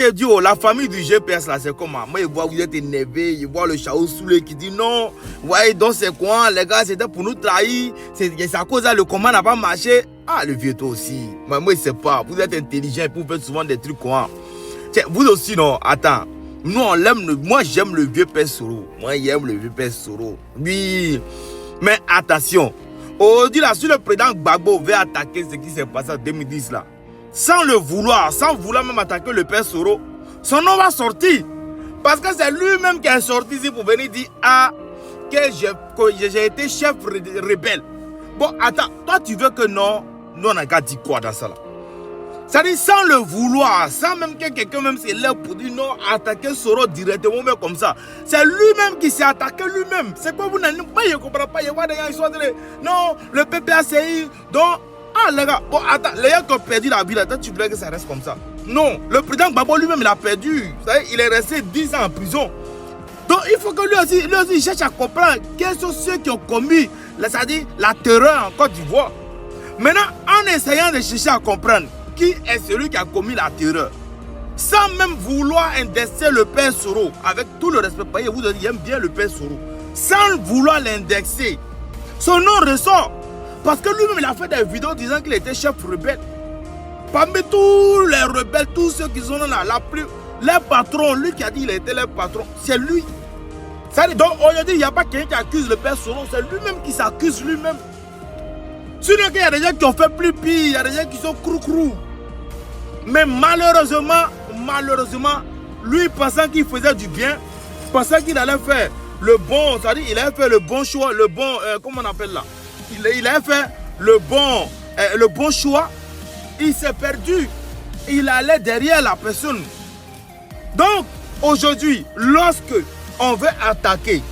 te dit, oh, la famille du GPS là, c'est comment? Moi, je vois vous êtes énervé, je vois le Chao Soulé qui dit non. Ouais, donc c'est quoi, les gars, c'était pour nous trahir. C'est à cause de le combat n'a pas marché. Ah, le vieux, toi aussi. Moi, je sais pas. Vous êtes intelligent, vous faites souvent des trucs quoi. Tiens, vous aussi, non? Attends. Nous, on l'aime. Moi, j'aime le vieux Père Soro. Moi, j'aime le vieux Père Soro. Oui. Mais attention. Aujourd'hui, là, si le président Gbagbo veut attaquer ce qui s'est passé en 2010 là, sans le vouloir, sans vouloir même attaquer le Père Soro, son nom va sortir. Parce que c'est lui-même qui est sorti ici pour venir dire ah, que j'ai été chef rebelle. Bon, attends, toi tu veux que non, nous on a qu'à dire quoi dans ça là? C'est-à-dire sans le vouloir, sans même que quelqu'un même se lève pour dire non, attaquer Soro directement mais comme ça. C'est lui-même qui s'est attaqué lui-même. C'est quoi vous n'avez pas, je ne comprends pas, il y a des gens qui sont non, le PPACI, donc, ah les gars, bon attends, les gars qui ont perdu la vie là, tu voulais que ça reste comme ça? Non, le président Gbagbo lui-même il a perdu, il est resté 10 ans en prison. Donc il faut que lui aussi il cherche à comprendre quels sont ceux qui ont commis, c'est-à-dire la terreur en Côte d'Ivoire. Maintenant, en essayant de chercher à comprendre qui est celui qui a commis la terreur, sans même vouloir indexer le Père Soro, avec tout le respect, vous dites, j'aime bien le Père Soro, sans vouloir l'indexer, son nom ressort. Parce que lui-même, il a fait des vidéos disant qu'il était chef rebelle. Parmi tous les rebelles, tous ceux qui sont là, les patrons, lui qui a dit qu'il était leur patron, c'est lui. Donc aujourd'hui, il n'y a pas quelqu'un qui accuse le Père Soro, c'est lui-même qui s'accuse lui-même. Sinon, il y a des gens qui ont fait plus pire, il y a des gens qui sont crou-crou. Mais malheureusement, lui pensant qu'il faisait du bien, pensant qu'il allait faire le bon, c'est-à-dire il allait faire le bon choix, le bon, comment on appelle là? Il a fait le bon choix, il s'est perdu, il allait derrière la personne. Donc, aujourd'hui, lorsque on veut attaquer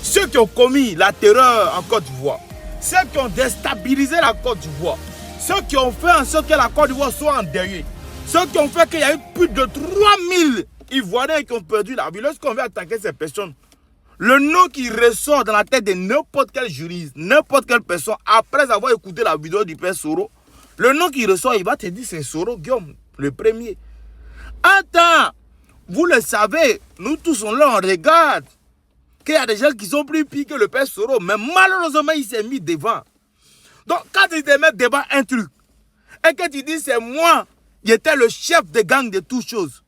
ceux qui ont commis la terreur en Côte d'Ivoire, ceux qui ont déstabilisé la Côte d'Ivoire, ceux qui ont fait en sorte que la Côte d'Ivoire soit endeuillée, ceux qui ont fait qu'il y a eu plus de 3000 Ivoiriens qui ont perdu la vie, lorsqu'on veut attaquer ces personnes, le nom qui ressort dans la tête de n'importe quel juriste, n'importe quelle personne, après avoir écouté la vidéo du Père Soro, le nom qui ressort, il va te dire c'est Soro Guillaume, le premier. Attends, vous le savez, nous tous on là, on regarde qu'il y a des gens qui sont plus pires que le Père Soro, mais malheureusement il s'est mis devant. Donc quand il te met devant un truc, et que tu dis c'est moi, j'étais le chef de gang de toutes choses.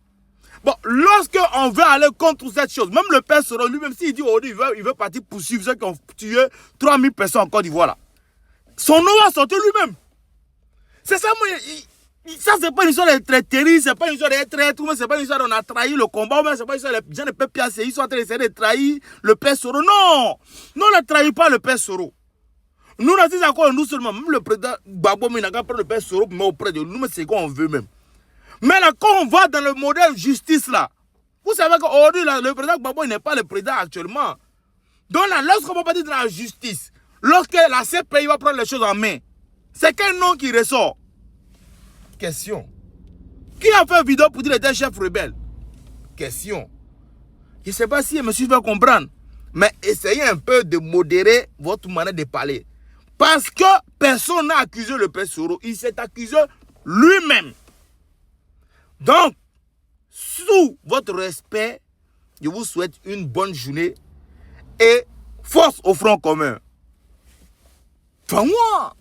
Bon, lorsqu'on veut aller contre cette chose, même le Père Soro lui-même, s'il dit aujourd'hui il veut partir poursuivre ceux qui ont tué 3000 personnes en Côte d'Ivoire là, son nom va sortir lui-même. C'est ça, moi, ça c'est pas une histoire d'être très terrible, c'est pas une histoire d'être traître, c'est pas une histoire qu'on a trahi le combat, c'est pas une histoire des gens de PPACI, ils sont en train d'essayer de trahir le Père Soro. Non, nous ne trahissons pas le Père Soro. Nous, on dit encore nous seulement, même le président Gbagbo, il n'a qu'à prendre le Père Soro, mais auprès de nous, mais c'est quoi on veut même. Mais là, quand on va dans le modèle justice là, vous savez qu'aujourd'hui, le président Gbagbo n'est pas le président actuellement. Donc là, lorsqu'on va partir de la justice, lorsque la CPI va prendre les choses en main, c'est quel nom qui ressort? Question. Qui a fait une vidéo pour dire qu'il était chef rebelle? Question. Je ne sais pas si je me suis fait comprendre, mais essayez un peu de modérer votre manière de parler. Parce que personne n'a accusé le Père Soro, il s'est accusé lui-même. Donc, sous votre respect, je vous souhaite une bonne journée et force au front commun. Enfin, moi